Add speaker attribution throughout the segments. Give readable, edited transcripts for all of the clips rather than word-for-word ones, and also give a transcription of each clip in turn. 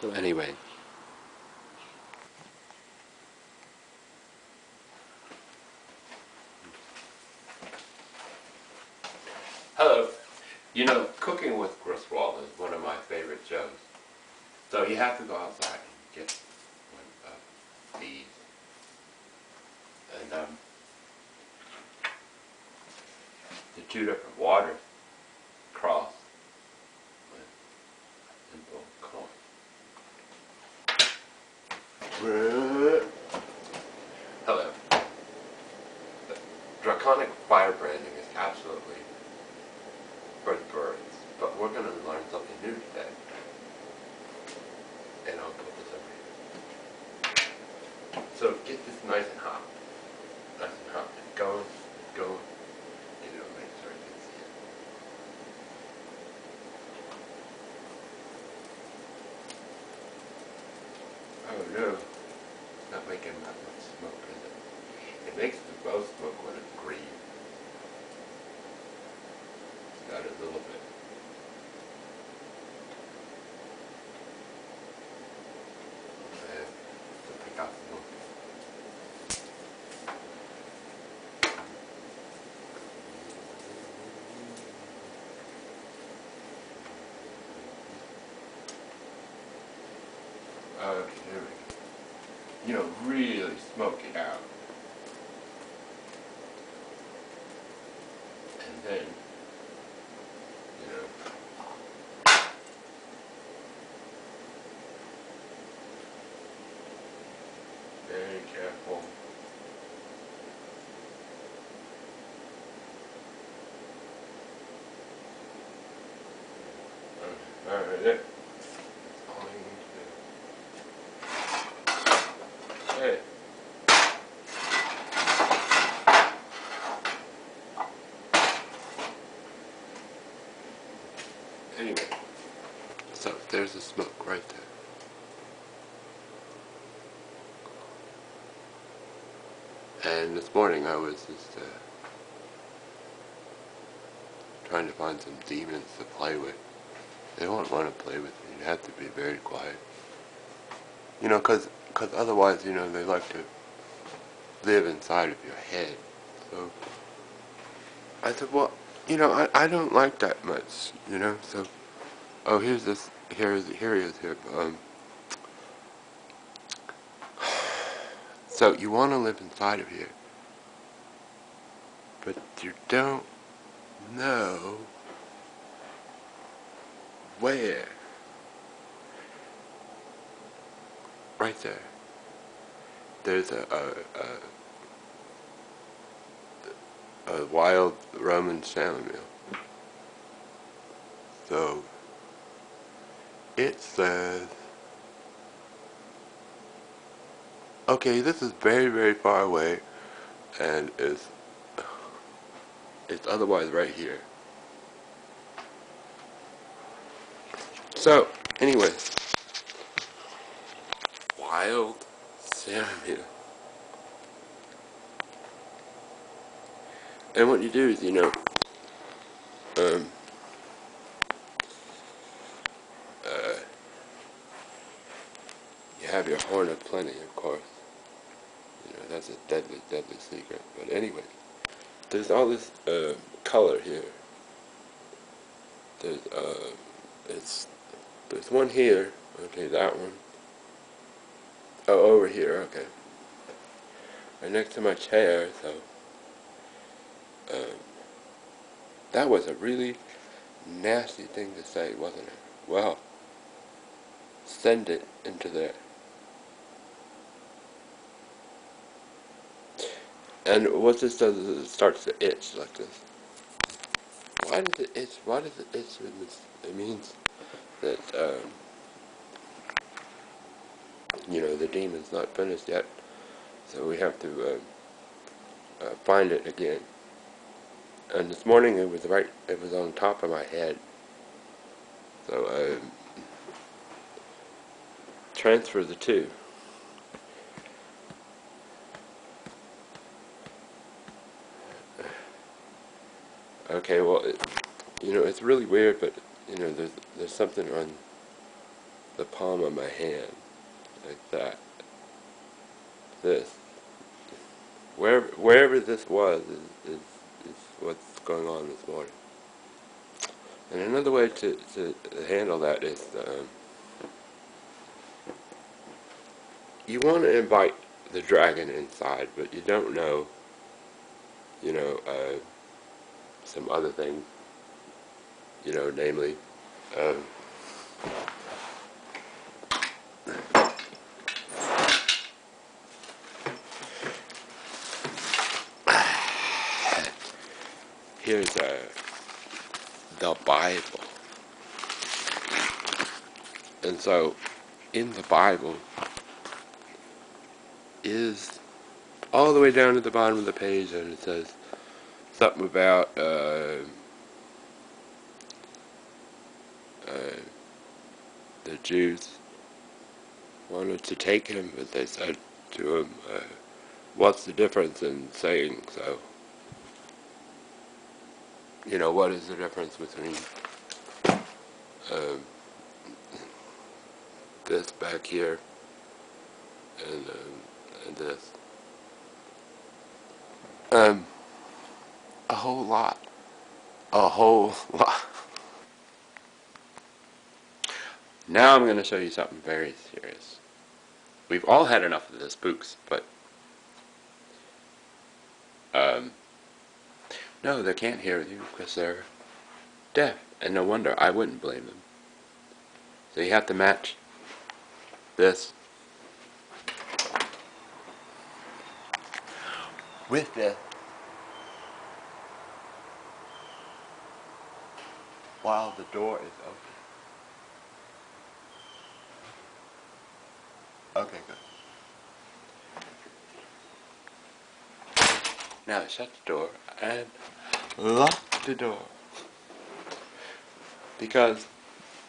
Speaker 1: So anyway. Hello. You know, Cooking with Griswold is one of my favorite shows. So you have to go outside and get one of these. And the two different waters cross with a simple coin. Hello. Draconic firebranding is absolutely for the birds, but we're going to learn something new today. And I'll put this over here. So get this nice and hot. Nice and hot. And going, going. And it'll make sure you can see it. Oh no. It's not making that much smoke, is it? It makes the most smoke when it's green. It's got a little bit. Pick out the milk. Okay, there we go. You know, really smoke it out. And then, you know, very careful. Alright, there. That's all you need to do. Okay. Anyway, so there's the smoke right there. And this morning I was just trying to find some demons to play with. They won't want to play with me. You have to be very quiet. You know, cause otherwise, you know, they like to live inside of your head. So I said, well, you know, I don't like that much, you know. So, oh, here's this. Here he is here. So you want to live inside of here, but you don't know where. Right there. There's a wild Roman chamomile. So it says, okay, this is very, very far away, and it's otherwise right here. So anyway, wild chamomile. And what you do is, you know, you have your horn of plenty, of course. You know, that's a deadly, deadly secret. But anyway, there's all this color here. There's one here. Okay, that one. Oh, over here. Okay. Right next to my chair. So that was a really nasty thing to say, wasn't it? Well, send it into there. And what this does is it starts to itch like this. Why does it itch? Why does it itch? It means that, you know, the demon's not finished yet. So we have to find it again. And this morning it was on top of my head. So I transfer the two. Okay, well, you know, it's really weird, but, you know, there's something on the palm of my hand, like that. This. Wherever this was is what's going on this morning. And another way to handle that is you want to invite the dragon inside, but you don't know, some other things, namely, um, here's the Bible. And so, in the Bible is all the way down to the bottom of the page, and it says something about the Jews wanted to take him, but they said to him, what's the difference in saying so? What is the difference between um, this back here and this? A whole lot. A whole lot. Now I'm going to show you something very serious. We've all had enough of the spooks, but no, they can't hear you because they're deaf, and no wonder. I wouldn't blame them. So you have to match this with this while the door is open. Okay, good. Now shut the door and lock the door, because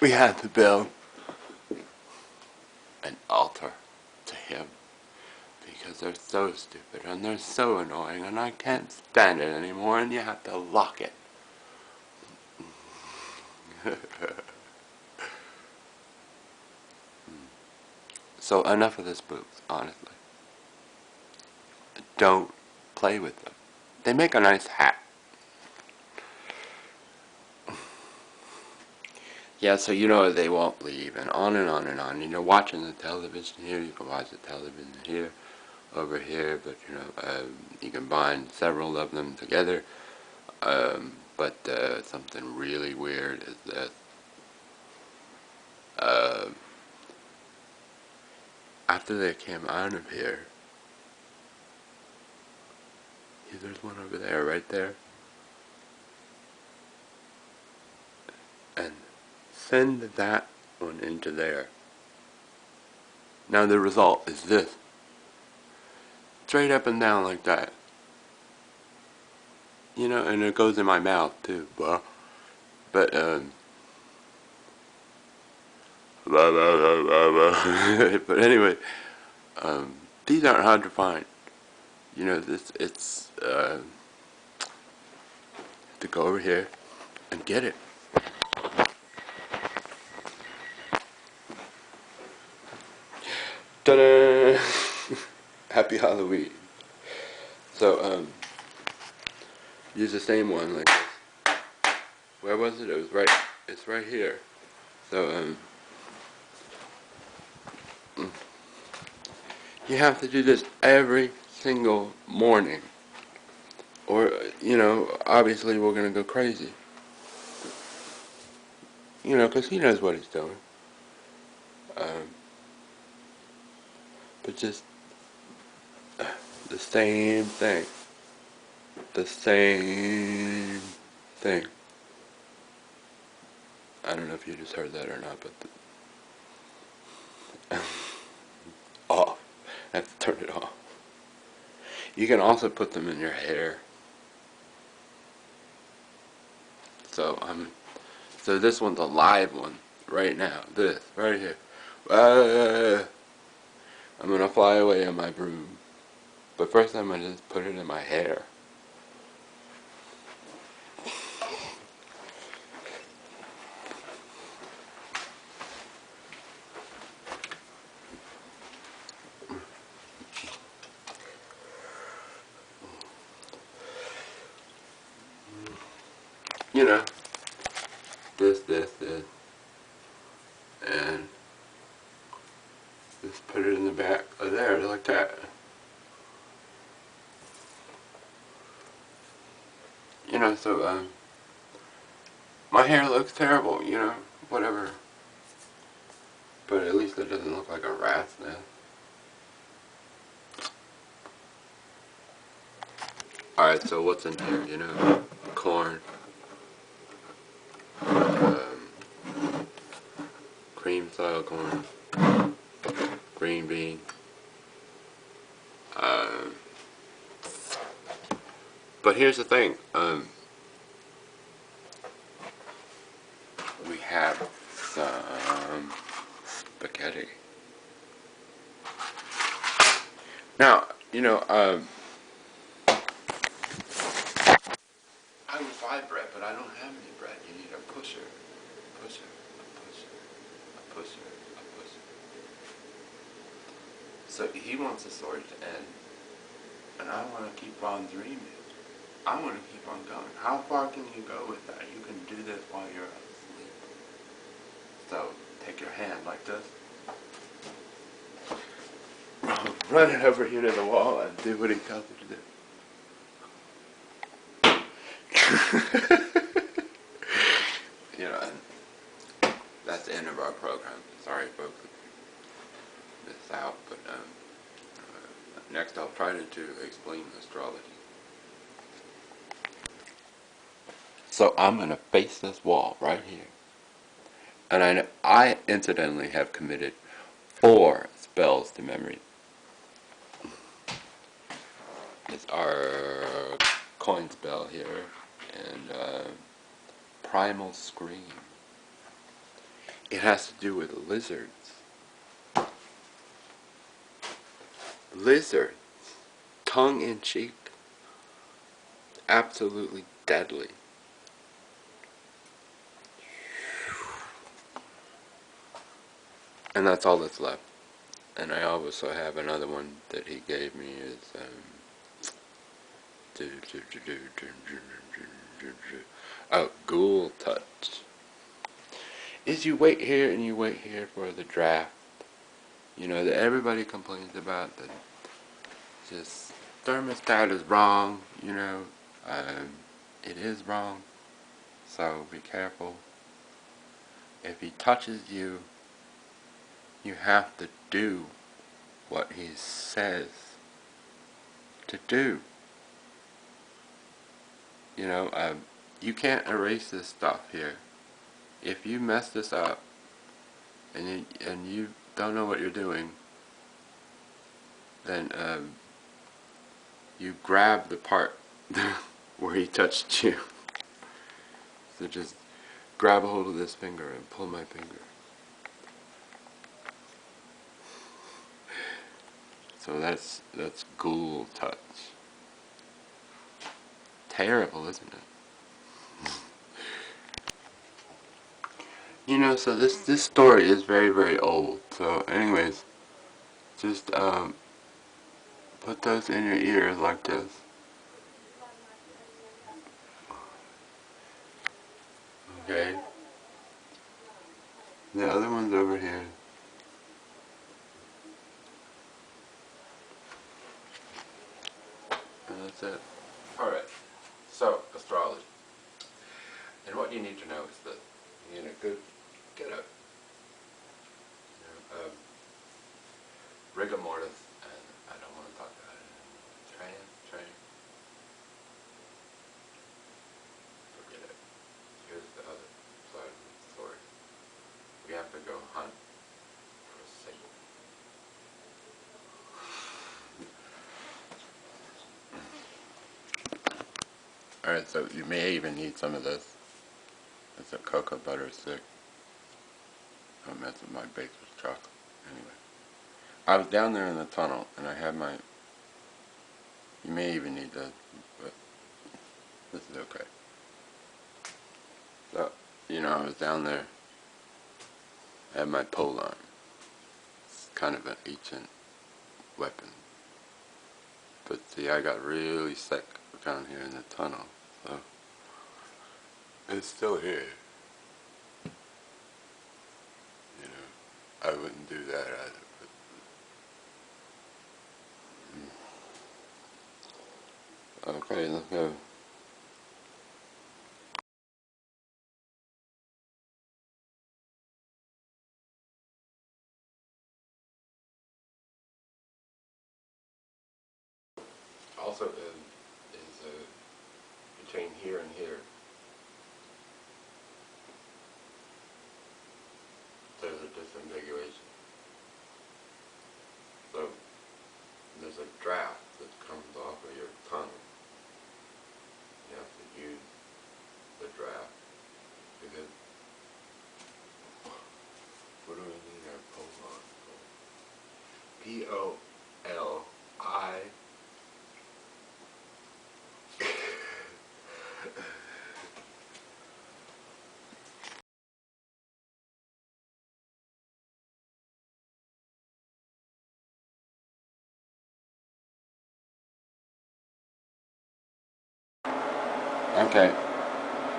Speaker 1: we had to build an altar to him, because they're so stupid and they're so annoying and I can't stand it anymore, and you have to lock it. So enough of the spooks, honestly. Don't play with them. They make a nice hat. Yeah, so they won't leave, and on and on and on. Watching the television here, you can watch the television here, over here, but you can bind several of them together. But something really weird is that after they came out of here, there's one over there, right there, and send that one into there. Now the result is this. Straight up and down like that. And it goes in my mouth too. But but anyway, these aren't hard to find. It's to go over here and get it. Ta-da! Happy Halloween. So, use the same one like this. Where was it? It's right here. So, you have to do this every single morning. Or, obviously we're going to go crazy. Because he knows what he's doing. But just the same thing. The same thing. I don't know if you just heard that or not, but off. I have to turn it off. You can also put them in your hair. So this one's a live one right now. This right here. I'm gonna fly away on my broom, but first I'm gonna just put it in my hair. you know, this, and just put it in the back of there, like that. You know, so, my hair looks terrible, you know, whatever. But at least it doesn't look like a rat's nest. Alright, so what's in here, you know? Corn. Cream style corn. Green bean. But here's the thing, we have some spaghetti. Now, you know, I would buy bread, but I don't have any bread. You need a pusher, a pusher, a pusher, a pusher, a pusher. So he wants the story to end, and I want to keep on dreaming. I want to keep on going. How far can you go with that? You can do this while you're asleep. So take your hand like this. Run it over here to the wall and do what he tells you to do. You know, and that's the end of our program. Sorry, folks, missed out, but next I'll try to explain astrology. So I'm gonna face this wall right here, and I incidentally have committed 4 spells to memory. It's our coin spell here, and Primal Scream. It has to do with lizards. Lizards. Tongue in cheek. Absolutely deadly. And that's all that's left. And I also have another one that he gave me is Ghoul Touch. Is you wait here and you wait here for the draft. You know, that everybody complains about that just thermostat is wrong, you know. It is wrong. So be careful. If he touches you, you have to do what he says to do. You know, you can't erase this stuff here. If you mess this up and you don't know what you're doing, then you grab the part where he touched you. So just grab a hold of this finger and pull my finger. So that's Ghoul Touch. Terrible, isn't it? You know, so this story is very, very old. So anyways, just put those in your ears like this. Okay. The other one's over here. And that's it. Alright. So, astrology. And what you need to know is that you need a good get up. You know, rigor mortis, and I don't want to talk about it. Train. Forget it. Here's the other side of the story. We have to go hunt for Satan. Alright, so you may even need some of this. It's a cocoa butter stick. Don't mess with my baked chocolate. Anyway. I was down there in the tunnel and I had my... You may even need this, but this is okay. So, you know, I was down there. I had my pole arm. It's kind of an ancient weapon. But see, I got really sick down here in the tunnel. So It's still here. You know, I wouldn't do that either. But, okay, let's go. Also, is between here and here, there's a disambiguation. So there's a draft that comes off of your tongue. You have to use the draft because what do we need our Polon for? P-O-L-I. Okay,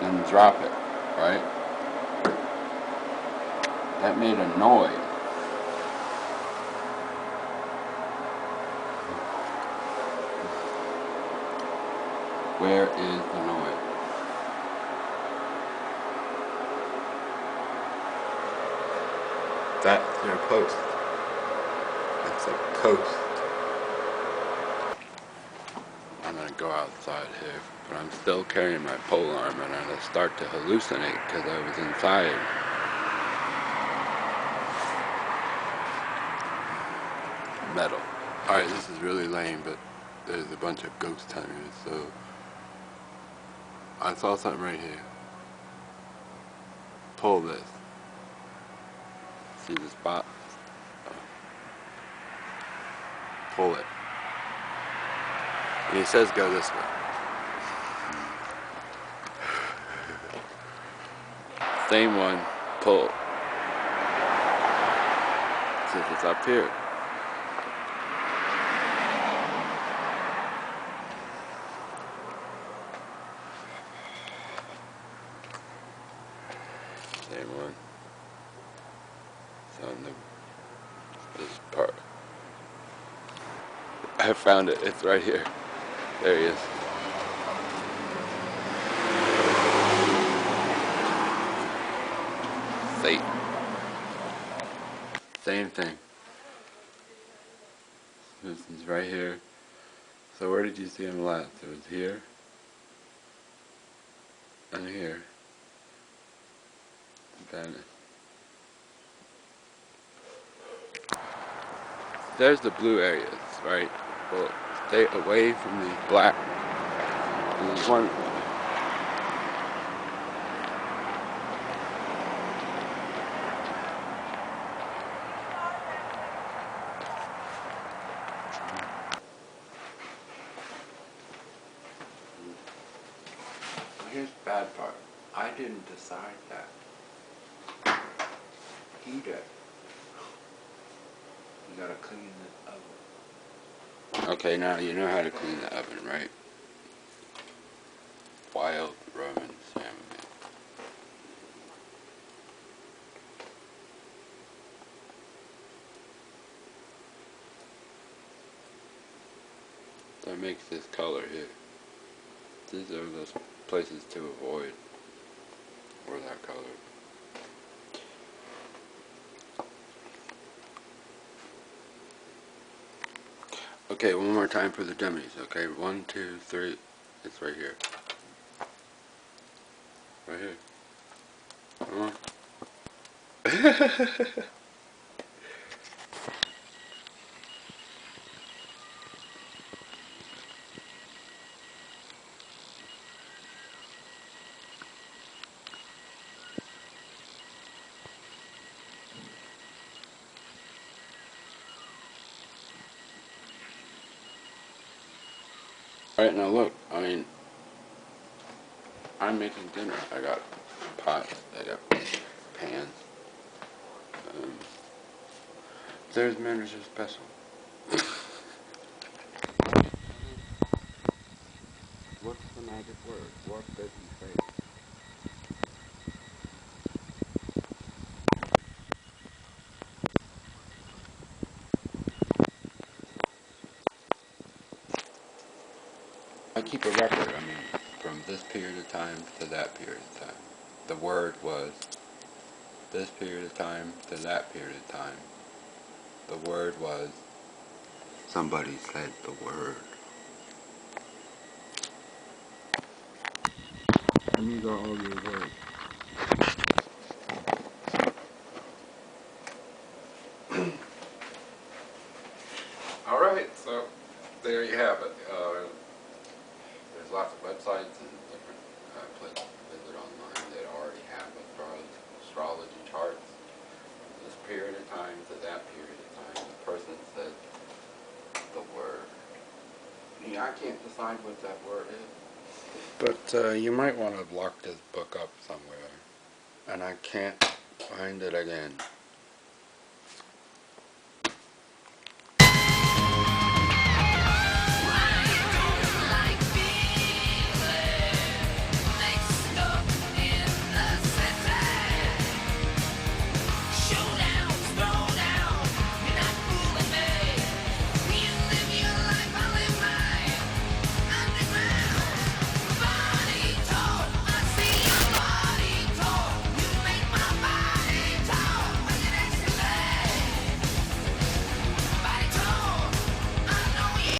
Speaker 1: then drop it, right? That made a noise. Where is the noise? That's your post. That's a post. I'm gonna go outside here, but I'm still carrying my pole arm and I'm gonna start to hallucinate because I was inside. Metal. Alright, this is really lame, but there's a bunch of ghost timers, so I saw something right here. Pull this. See the spot? Pull it. And he says go this way. Same one, pull. See if it's up here. Same one. It's on this part. I found it. It's right here. There he is. Satan. Same thing. This is right here. So where did you see him last? It was here. And here. Then there's the blue areas, right? Well, stay away from the black. There's one. Here's the bad part. I didn't decide that. He did. You gotta clean the oven. Okay, now you know how to clean the oven, right? Wild Roman salmon. That makes this color here. These are those places to avoid. Or that color. Okay, one more time for the dummies. Okay, 1, 2, 3. It's right here. Right here. Come on. Alright, now look, I mean, I'm making dinner. I got pots, I got pans. There's manager special. What's the magic word? What does he say?
Speaker 2: keep a record. I mean, from this period of time to that period of time. The word was this period of time to that period of time. The word was, somebody said the word. And these are all your words. Alright, so there you have it. There's lots of websites and different places to visit online that already have astrology charts. From this period of time to that period of time, the person said the word. Yeah, I can't decide what that word is. But you might want to lock this book up somewhere. And I can't find it again.